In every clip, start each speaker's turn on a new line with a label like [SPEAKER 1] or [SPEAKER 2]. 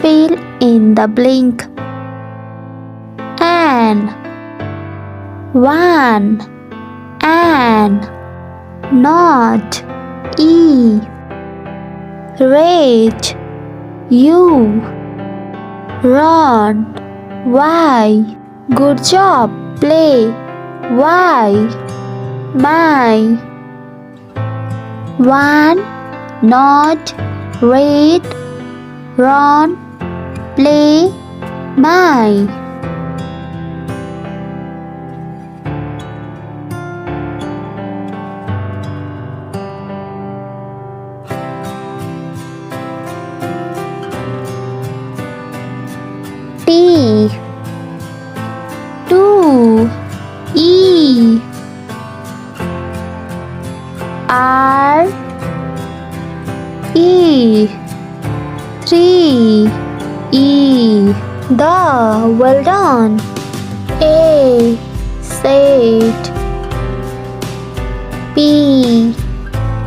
[SPEAKER 1] fill in the blank. An, one, an, not, e, rage, you, run, why, good job, play, why, my, one, not, read, run, play, my. T, two, E, R, E, three, E, the, well done. A, said. P,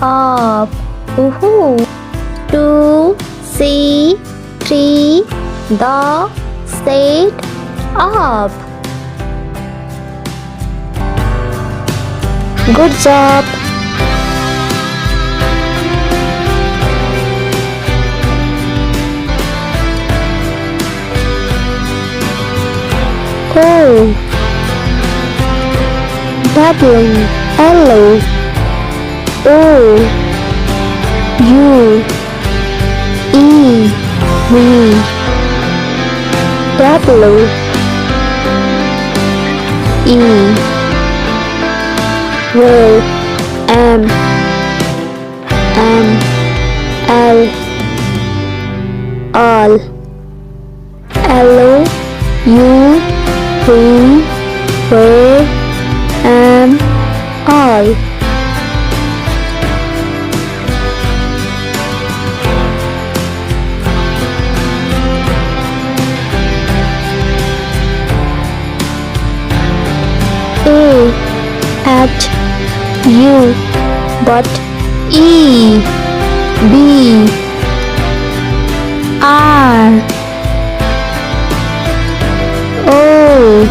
[SPEAKER 1] up, woohoo. Two, C, three, the, said, up. Good job. O, W, L, O, U, E, V, W, E, W, M, L, all, L, U, V, W, M, all. A, at, U, but E, B, R, O,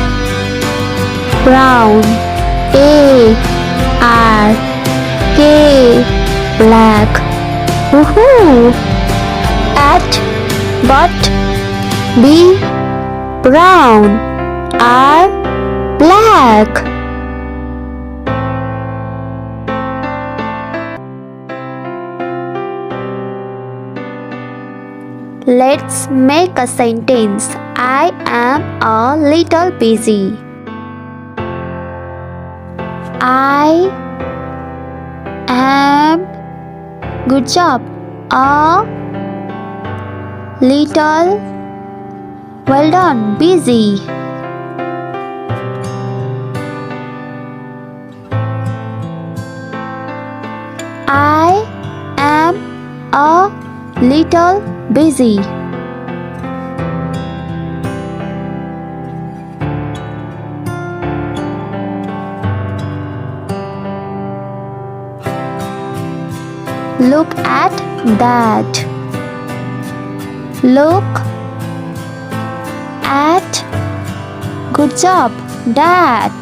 [SPEAKER 1] brown, A, R, K, black, woohoo. At, but, B, brown, R, black. Let's make a sentence. I am a little busy. I am, good job, a little, well done, busy. I am a little busy. Look at that. Look at, good job, that.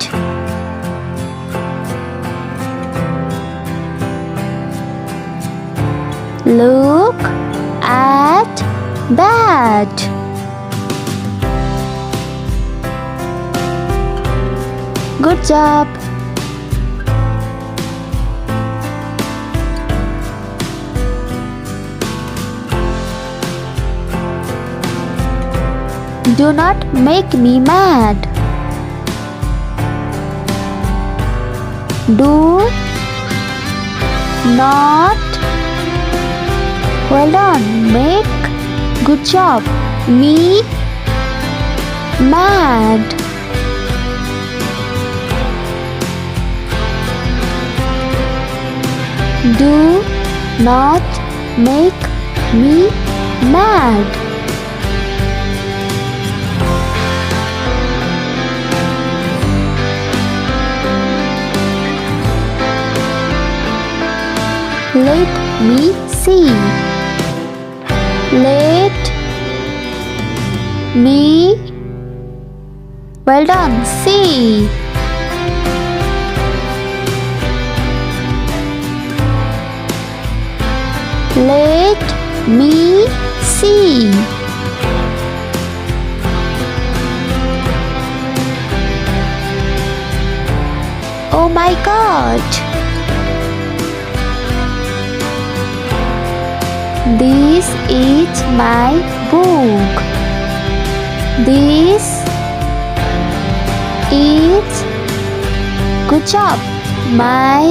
[SPEAKER 1] Look at that. Good job. Do not make me mad. Do not, well done, make, good job, me mad. Do not make me mad. Let me see. Let me. Well done. C. Let me see. Oh my God! This is my book. This is good job. My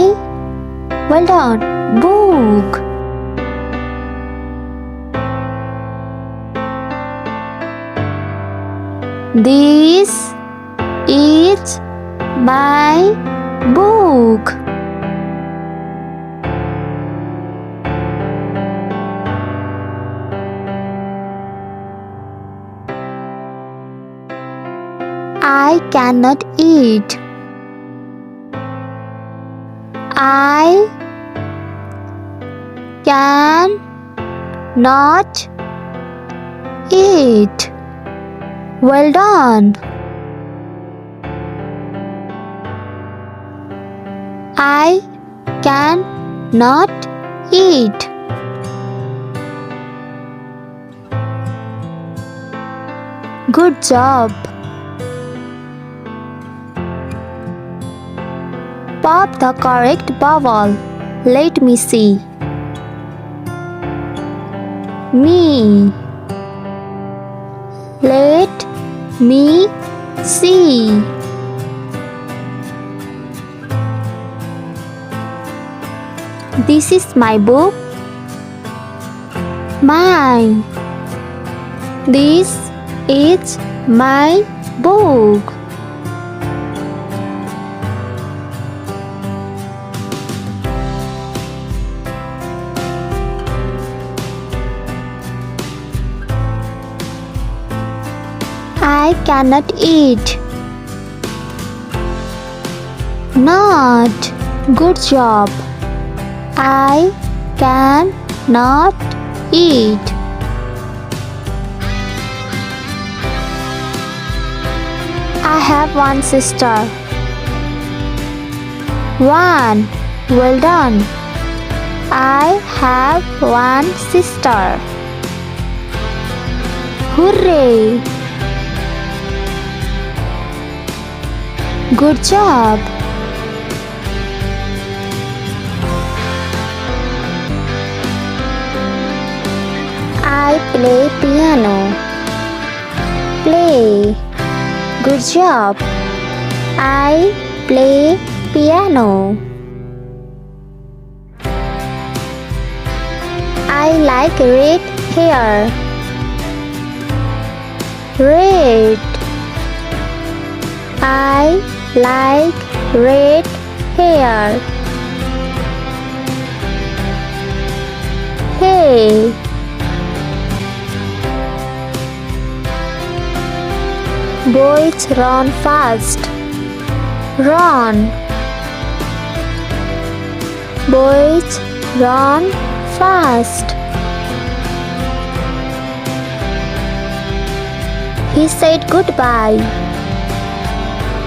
[SPEAKER 1] well done book. This is my book. I cannot eat. I can not eat. Well done. I can not eat. Good job. Pop the correct vowel. Let me see. Me. Let me see. This is my book. Mine. This is my book. I cannot eat. Not. Good job. I can not eat. I have one sister. One. Well done. I have one sister. Hooray! Good job. I play piano. Play. Good job. I play piano. I like red hair. Red. I like red hair. Hey. Boys run fast. Run. Boys run fast. He said goodbye.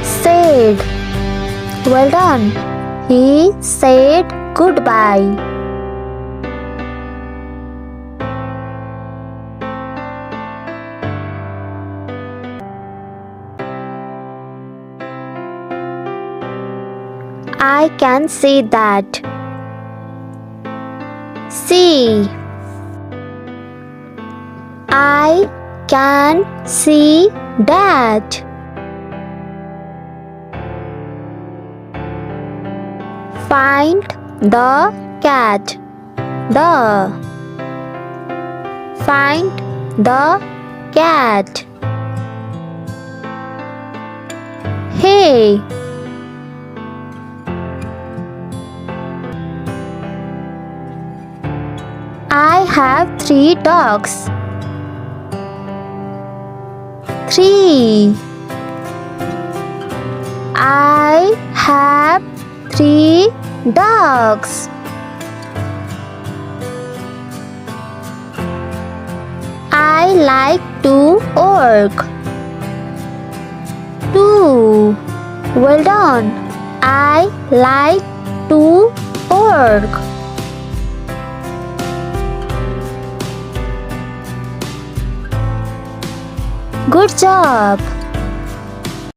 [SPEAKER 1] Said. Well done. He said goodbye. I can see that. See. I can see that. Find the cat. The. Find the cat. Hey. I have 3 dogs. 3. I have 3 dogs. I like to work. 2. Well done. I like to work. Good job.